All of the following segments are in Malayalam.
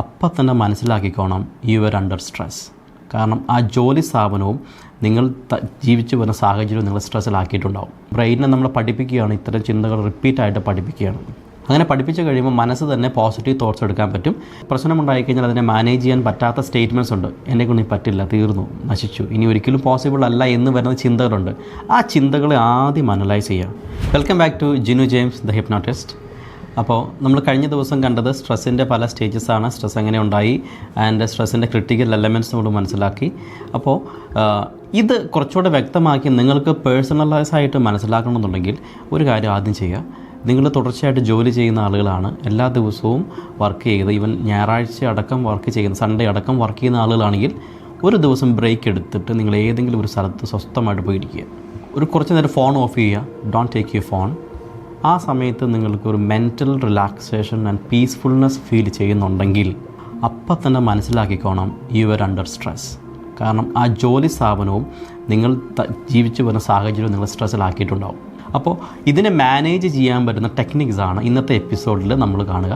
അപ്പം തന്നെ മനസ്സിലാക്കിക്കോണം യു ആർ അണ്ടർ സ്ട്രെസ്. കാരണം ആ ജോലി സ്ഥാപനവും നിങ്ങൾ ജീവിച്ചു വരുന്ന സാഹചര്യവും നിങ്ങൾ സ്ട്രെസ്സിലാക്കിയിട്ടുണ്ടാവും. ബ്രെയിനിനെ നമ്മൾ പഠിപ്പിക്കുകയാണ്, ഇത്തരം ചിന്തകൾ റിപ്പീറ്റായിട്ട് പഠിപ്പിക്കുകയാണ്. അങ്ങനെ പഠിപ്പിച്ച് കഴിയുമ്പോൾ മനസ്സ് തന്നെ പോസിറ്റീവ് തോട്ട്സ് എടുക്കാൻ പറ്റും. പ്രശ്നമുണ്ടായിക്കഴിഞ്ഞാൽ അതിനെ മാനേജ് ചെയ്യാൻ പറ്റാത്ത സ്റ്റേറ്റ്മെൻറ്റ്സ് ഉണ്ട്. എന്നെക്കൊണ്ട് പറ്റില്ല, തീർന്നു, നശിച്ചു, ഇനി ഒരിക്കലും പോസിബിൾ അല്ല എന്ന് വരുന്ന ചിന്തകളുണ്ട്. ആ ചിന്തകളെ ആദ്യം അനലൈസ് ചെയ്യുക. Welcome back to Jinu James the hypnotist. അപ്പോൾ നമ്മൾ കഴിഞ്ഞ ദിവസം കണ്ടത് സ്ട്രെസ്സിൻ്റെ പല സ്റ്റേജസാണ്, സ്ട്രെസ് എങ്ങനെ ഉണ്ടായി ആൻഡ് സ്ട്രെസ്സിൻ്റെ ക്രിട്ടിക്കൽ എലമെൻറ്റ്സ് നമ്മൾ മനസ്സിലാക്കി. അപ്പോൾ ഇത് കുറച്ചുകൂടെ വ്യക്തമാക്കി നിങ്ങൾക്ക് പേഴ്സണലൈസ് ആയിട്ട് മനസ്സിലാക്കണമെന്നുണ്ടെങ്കിൽ ഒരു കാര്യം ആദ്യം ചെയ്യുക. നിങ്ങൾ തുടർച്ചയായിട്ട് ജോലി ചെയ്യുന്ന ആളുകളാണ്, എല്ലാ ദിവസവും വർക്ക് ചെയ്ത് ഈവൻ ഞായറാഴ്ച അടക്കം വർക്ക് ചെയ്യുന്ന, സൺഡേ അടക്കം വർക്ക് ചെയ്യുന്ന ആളുകളാണെങ്കിൽ ഒരു ദിവസം ബ്രേക്ക് എടുത്തിട്ട് നിങ്ങൾ ഏതെങ്കിലും ഒരു സ്ഥലത്ത് സ്വസ്ഥമായിട്ട് പോയിരിക്കുക. കുറച്ച് നേരം ഫോൺ ഓഫ് ചെയ്യുക, ഡോണ്ട് ടേക്ക് യുവർ ഫോൺ. ആ സമയത്ത് നിങ്ങൾക്ക് ഒരു mental relaxation and peacefulness feel ചെയ്യുന്നുണ്ടെങ്കിൽ അപ്പം തന്നെ മനസ്സിലാക്കിക്കോണം യു ആർ അണ്ടർ സ്ട്രെസ്. കാരണം ആ ജോലി സ്ഥാപനവും നിങ്ങൾ ജീവിച്ചു വരുന്ന സാഹചര്യവും നിങ്ങൾ സ്ട്രെസ്സിലാക്കിയിട്ടുണ്ടാവും. അപ്പോൾ ഇതിനെ മാനേജ് ചെയ്യാൻ പറ്റുന്ന ടെക്നിക്സാണ് ഇന്നത്തെ എപ്പിസോഡിൽ നമ്മൾ കാണുക.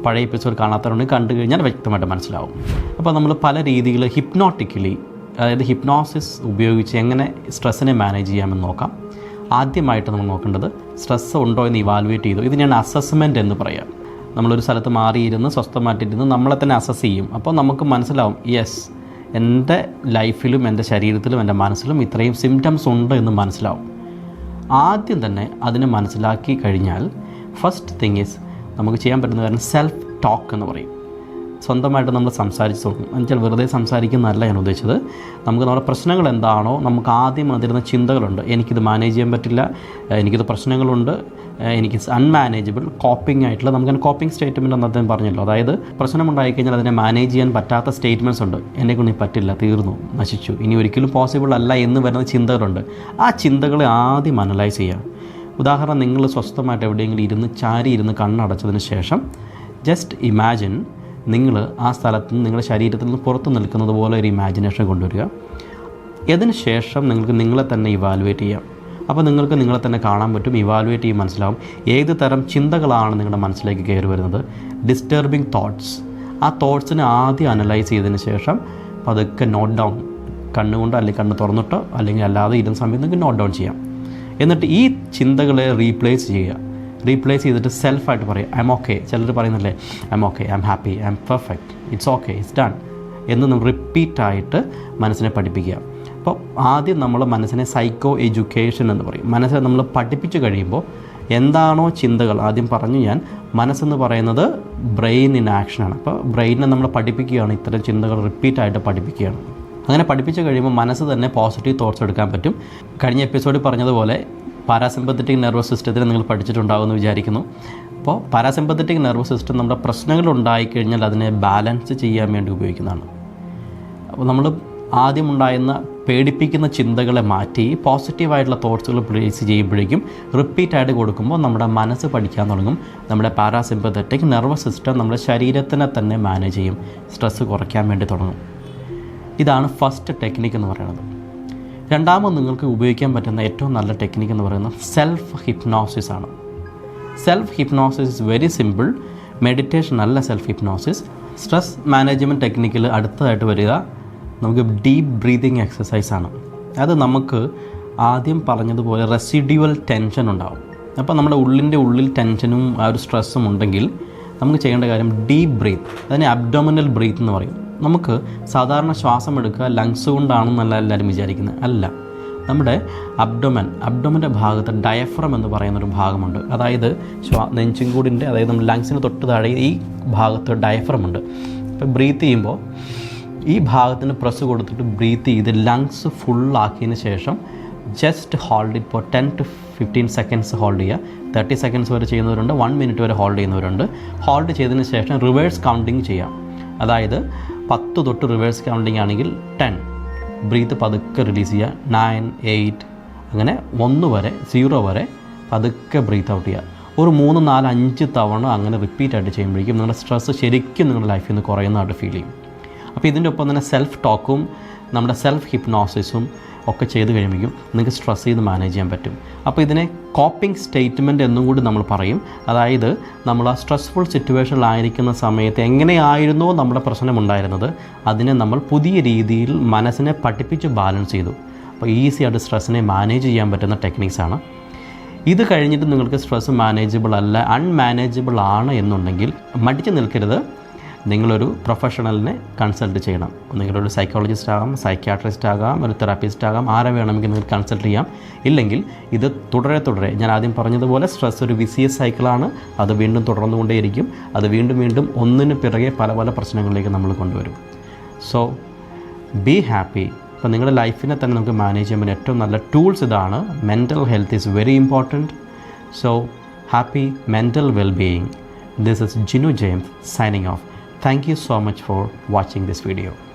പഴയ എപ്പിസോഡ് കാണാത്തവരുണ്ടെങ്കിൽ കണ്ടു കഴിഞ്ഞാൽ വ്യക്തമായിട്ട് മനസ്സിലാവും. അപ്പോൾ നമ്മൾ പല രീതിയിൽ ഹിപ്നോട്ടിക്കലി, അതായത് ഹിപ്നോസിസ് ഉപയോഗിച്ച് എങ്ങനെ സ്ട്രെസ്സിനെ മാനേജ് ചെയ്യാമെന്ന് നോക്കാം. ആദ്യമായിട്ട് നമ്മൾ നോക്കേണ്ടത് സ്ട്രെസ്സ് ഉണ്ടോ എന്ന് ഇവാലുവേറ്റ് ചെയ്തു. ഇതിനാണ് അസസ്മെൻറ്റ് എന്ന് പറയുക. നമ്മളൊരു സ്ഥലത്ത് മാറിയിരുന്ന് സ്വസ്ഥമായിട്ടിരുന്ന് നമ്മളെ തന്നെ അസസ് ചെയ്യും. അപ്പോൾ നമുക്ക് മനസ്സിലാവും, യെസ്, എൻ്റെ ലൈഫിലും എൻ്റെ ശരീരത്തിലും എൻ്റെ മനസ്സിലും ഇത്രയും സിംറ്റംസ് ഉണ്ട് എന്ന് മനസ്സിലാവും. ആദ്യം തന്നെ അതിനെ മനസ്സിലാക്കി കഴിഞ്ഞാൽ ഫസ്റ്റ് തിങ് ഈസ് നമുക്ക് ചെയ്യാൻ പറ്റുന്ന കാര്യം സെൽഫ് ടോക്ക് എന്ന് പറയും. സ്വന്തമായിട്ട് നമ്മൾ സംസാരിച്ച് തുടങ്ങും. എന്നുവെച്ചാൽ വെറുതെ സംസാരിക്കുന്നതല്ല ഞാൻ ഉദ്ദേശിച്ചത്. നമുക്ക് നമ്മുടെ പ്രശ്നങ്ങൾ എന്താണോ, നമുക്ക് ആദ്യം അതിരുന്ന ചിന്തകളുണ്ട്. എനിക്കിത് മാനേജ് ചെയ്യാൻ പറ്റില്ല, എനിക്കിത് പ്രശ്നങ്ങളുണ്ട്, എനിക്ക് അൺമാനേജബിൾ, കോപ്പിംഗ് ആയിട്ടുള്ള, നമുക്കതിന് കോപ്പിംഗ് സ്റ്റേറ്റ്മെൻറ്റ് എന്ന് അദ്ദേഹം പറഞ്ഞല്ലോ. അതായത് പ്രശ്നമുണ്ടായിക്കഴിഞ്ഞാൽ അതിനെ മാനേജ് ചെയ്യാൻ പറ്റാത്ത സ്റ്റേറ്റ്മെൻറ്റ്സ് ഉണ്ട്. എന്നെക്കൊണ്ട് പറ്റില്ല, തീർന്നു, നശിച്ചു, ഇനി ഒരിക്കലും പോസിബിൾ അല്ല എന്ന് വരുന്ന ചിന്തകളുണ്ട്. ആ ചിന്തകളെ ആദ്യം അനലൈസ് ചെയ്യുക. ഉദാഹരണം, നിങ്ങൾ സ്വസ്ഥമായിട്ട് എവിടെയെങ്കിലും ചാരി ഇരുന്ന് കണ്ണടച്ചതിന് ശേഷം ജസ്റ്റ് ഇമാജിൻ നിങ്ങൾ ആ സ്ഥലത്ത് നിന്ന് നിങ്ങളുടെ ശരീരത്തിൽ നിന്ന് പുറത്ത് നിൽക്കുന്നത് പോലെ ഒരു ഇമാജിനേഷൻ കൊണ്ടുവരിക. ഇതിന് ശേഷം നിങ്ങൾക്ക് നിങ്ങളെ തന്നെ ഇവാലുവേറ്റ് ചെയ്യാം. അപ്പോൾ നിങ്ങൾക്ക് നിങ്ങളെ തന്നെ കാണാൻ പറ്റും, ഇവാലുവേറ്റ് ചെയ്യും, മനസ്സിലാവും ഏത് തരം ചിന്തകളാണ് നിങ്ങളുടെ മനസ്സിലേക്ക് കയറി വരുന്നത്. ഡിസ്റ്റർബിങ് തോട്ട്സ്, ആ തോട്ട്സിനെ ആദ്യം അനലൈസ് ചെയ്തതിന് ശേഷം അതൊക്കെ നോട്ട് ഡൗൺ, കണ്ണുകൊണ്ട് അല്ലെങ്കിൽ കണ്ണ് തുറന്നിട്ടോ അല്ലെങ്കിൽ അല്ലാതെ ഇരുന്ന സമയത്ത് നിങ്ങൾക്ക് നോട്ട് ഡൗൺ ചെയ്യാം. എന്നിട്ട് ഈ ചിന്തകളെ റീപ്ലേസ് ചെയ്തിട്ട് സെൽഫായിട്ട് പറയും, ഐ എം ഓക്കെ. ചിലർ പറയുന്നല്ലേ, I'm okay, I'm happy, I'm perfect, it's okay, it's done എന്ന് നമ്മൾ റിപ്പീറ്റായിട്ട് മനസ്സിനെ പഠിപ്പിക്കുക. അപ്പോൾ ആദ്യം നമ്മൾ മനസ്സിനെ സൈക്കോ എഡ്യൂക്കേഷൻ എന്ന് പറയും. മനസ്സിനെ നമ്മൾ പഠിപ്പിച്ച് കഴിയുമ്പോൾ എന്താണോ ചിന്തകൾ, ആദ്യം പറഞ്ഞു ഞാൻ, മനസ്സെന്ന് പറയുന്നത് ബ്രെയിൻ ഇൻ ആക്ഷനാണ്. അപ്പോൾ ബ്രെയിനിനെ നമ്മൾ പഠിപ്പിക്കുകയാണ്, ഇത്തരം ചിന്തകൾ റിപ്പീറ്റായിട്ട് പഠിപ്പിക്കുകയാണ്. അങ്ങനെ പഠിപ്പിച്ച് കഴിയുമ്പോൾ മനസ്സ് തന്നെ പോസിറ്റീവ് തോട്ട്സ് എടുക്കാൻ പറ്റും. കഴിഞ്ഞ എപ്പിസോഡിൽ പറഞ്ഞതുപോലെ പാരാസിമ്പത്തറ്റിക് നെർവസ് സിസ്റ്റത്തിനെ നിങ്ങൾ പഠിച്ചിട്ടുണ്ടാകുമെന്ന് വിചാരിക്കുന്നു. അപ്പോൾ പാരാസിമ്പത്തറ്റിക് നെർവസ് സിസ്റ്റം നമ്മുടെ പ്രശ്നങ്ങൾ ഉണ്ടായിക്കഴിഞ്ഞാൽ അതിനെ ബാലൻസ് ചെയ്യാൻ വേണ്ടി ഉപയോഗിക്കുന്നതാണ്. അപ്പോൾ നമ്മൾ ആദ്യം ഉണ്ടായിരുന്ന പേടിപ്പിക്കുന്ന ചിന്തകളെ മാറ്റി പോസിറ്റീവായിട്ടുള്ള തോട്ട്സുകൾ പ്ലേസ് ചെയ്യുമ്പോഴേക്കും റിപ്പീറ്റായിട്ട് കൊടുക്കുമ്പോൾ നമ്മുടെ മനസ്സ് പഠിക്കാൻ തുടങ്ങും. നമ്മുടെ പാരാസിമ്പത്തറ്റിക് നെർവസ് സിസ്റ്റം നമ്മുടെ ശരീരത്തിനെ തന്നെ മാനേജ് ചെയ്യും, സ്ട്രെസ്സ് കുറയ്ക്കാൻ വേണ്ടി തുടങ്ങും. ഇതാണ് ഫസ്റ്റ് ടെക്നിക്ക് എന്ന് പറയുന്നത്. രണ്ടാമത് നിങ്ങൾക്ക് ഉപയോഗിക്കാൻ പറ്റുന്ന ഏറ്റവും നല്ല ടെക്നിക്ക് എന്ന് പറയുന്നത് സെൽഫ് ഹിപ്നോസിസ് ആണ്. Self hypnosis is very simple. Meditation അല്ല സെൽഫ് ഹിപ്നോസിസ്. സ്ട്രെസ് മാനേജ്മെൻറ്റ് ടെക്നിക്കിൽ അടുത്തതായിട്ട് വരിക നമുക്ക് ഡീപ്പ് ബ്രീതിങ് എക്സസൈസ് ആണ്. അത് നമുക്ക് ആദ്യം പറഞ്ഞതുപോലെ റെസിഡ്യുവൽ ടെൻഷൻ ഉണ്ടാവും. അപ്പോൾ നമ്മുടെ ഉള്ളിൽ ടെൻഷനും ആ ഒരു സ്ട്രെസ്സും ഉണ്ടെങ്കിൽ നമുക്ക് ചെയ്യേണ്ട കാര്യം ഡീപ്പ് ബ്രീത്ത്, അതിനെ അബ്ഡോമിനൽ ബ്രീത്ത് എന്ന് പറയും. നമുക്ക് സാധാരണ ശ്വാസം എടുക്കുക ലങ്സ് കൊണ്ടാണെന്നല്ല എല്ലാവരും വിചാരിക്കുന്നത്. അല്ല, നമ്മുടെ അബ്ഡോമൻ്റെ ഭാഗത്ത് ഡയഫ്രം എന്ന് പറയുന്നൊരു ഭാഗമുണ്ട്. അതായത് നെഞ്ചുംകൂടിൻ്റെ, അതായത് നമ്മൾ ലങ്സിന് തൊട്ട് താഴെ ഈ ഭാഗത്ത് ഡയഫ്രം ഉണ്ട്. അപ്പോൾ ബ്രീത്ത് ചെയ്യുമ്പോൾ ഈ ഭാഗത്തിന് പ്രസ് കൊടുത്തിട്ട് ബ്രീത്ത് ചെയ്ത് ലങ്സ് ഫുള്ളാക്കിയതിന് ശേഷം just hold it for 10 to 15 seconds hold ചെയ്യുക. 30 seconds വരെ ചെയ്യുന്നവരുണ്ട്, 1 minute വരെ ഹോൾഡ് ചെയ്യുന്നവരുണ്ട്. ഹോൾഡ് ചെയ്തതിന് ശേഷം റിവേഴ്സ് കൗണ്ടിങ് ചെയ്യാം. അതായത് 10 തൊട്ട് റിവേഴ്സ് കൗണ്ടിങ് ആണെങ്കിൽ 10, ബ്രീത്ത് പതുക്കെ റിലീസ് ചെയ്യുക. 9, 8 അങ്ങനെ 1 വരെ 0 വരെ പതുക്കെ ബ്രീത്ത് ഔട്ട് ചെയ്യുക. ഒരു 3, 4, 5 തവണ അങ്ങനെ റിപ്പീറ്റായിട്ട് ചെയ്യുമ്പോഴേക്കും നിങ്ങളുടെ സ്ട്രെസ്സ് ശരിക്കും നിങ്ങളുടെ ലൈഫിൽ നിന്ന് കുറയുന്നതായിട്ട് ഫീൽ ചെയ്യും. അപ്പോൾ ഇതിൻ്റെ ഒപ്പം തന്നെ സെൽഫ് ടോക്കും നമ്മുടെ സെൽഫ് ഹിപ്നോസിസും ഒക്കെ ചെയ്ത് കഴിയുമ്പോഴേക്കും നിങ്ങൾക്ക് സ്ട്രെസ് ചെയ്ത് മാനേജ് ചെയ്യാൻ പറ്റും. അപ്പോൾ ഇതിനെ കോപ്പിംഗ് സ്റ്റേറ്റ്മെൻറ്റ് എന്നും കൂടി നമ്മൾ പറയും. അതായത് നമ്മൾ ആ സ്ട്രെസ്ഫുൾ സിറ്റുവേഷനിലായിരിക്കുന്ന സമയത്ത് എങ്ങനെയായിരുന്നോ നമ്മുടെ പ്രശ്നമുണ്ടായിരുന്നത് അതിനെ നമ്മൾ പുതിയ രീതിയിൽ മനസ്സിനെ പഠിപ്പിച്ച് ബാലൻസ് ചെയ്തു. അപ്പോൾ ഈസി ആയിട്ട് സ്ട്രെസ്സിനെ മാനേജ് ചെയ്യാൻ പറ്റുന്ന ടെക്നിക്സാണ്. ഇത് കഴിഞ്ഞിട്ട് നിങ്ങൾക്ക് സ്ട്രെസ് മാനേജബിൾ അല്ല, അൺമാനേജബിൾ ആണ് എന്നുണ്ടെങ്കിൽ മടിച്ച് നിൽക്കരുത്. നിങ്ങളൊരു പ്രൊഫഷണലിനെ കൺസൾട്ട് ചെയ്യണം. നിങ്ങളൊരു സൈക്കോളജിസ്റ്റ് ആകാം, സൈക്യാട്രിസ്റ്റ് ആകാം, ഒരു തെറാപ്പിസ്റ്റ് ആകാം, ആരെ വേണമെങ്കിൽ നിങ്ങൾക്ക് കൺസൾട്ട് ചെയ്യാം. ഇല്ലെങ്കിൽ ഇത് തുടരെ ഞാൻ ആദ്യം പറഞ്ഞതുപോലെ സ്ട്രെസ് ഒരു വിസിയസ് സൈക്കിളാണ്. അത് വീണ്ടും തുടർന്നുകൊണ്ടേയിരിക്കും. അത് വീണ്ടും ഒന്നിന് പിറകെ പല പ്രശ്നങ്ങളിലേക്ക് നമ്മൾ കൊണ്ടുവരും. So be happy. അപ്പോൾ നിങ്ങളുടെ ലൈഫിനെ തന്നെ നമുക്ക് മാനേജ് ചെയ്യാൻ പറ്റുന്ന ഏറ്റവും നല്ല ടൂൾസ് ഇതാണ്. Mental health is very important. So happy mental well-being. This is Jinu James signing off. Thank you so much for watching this video.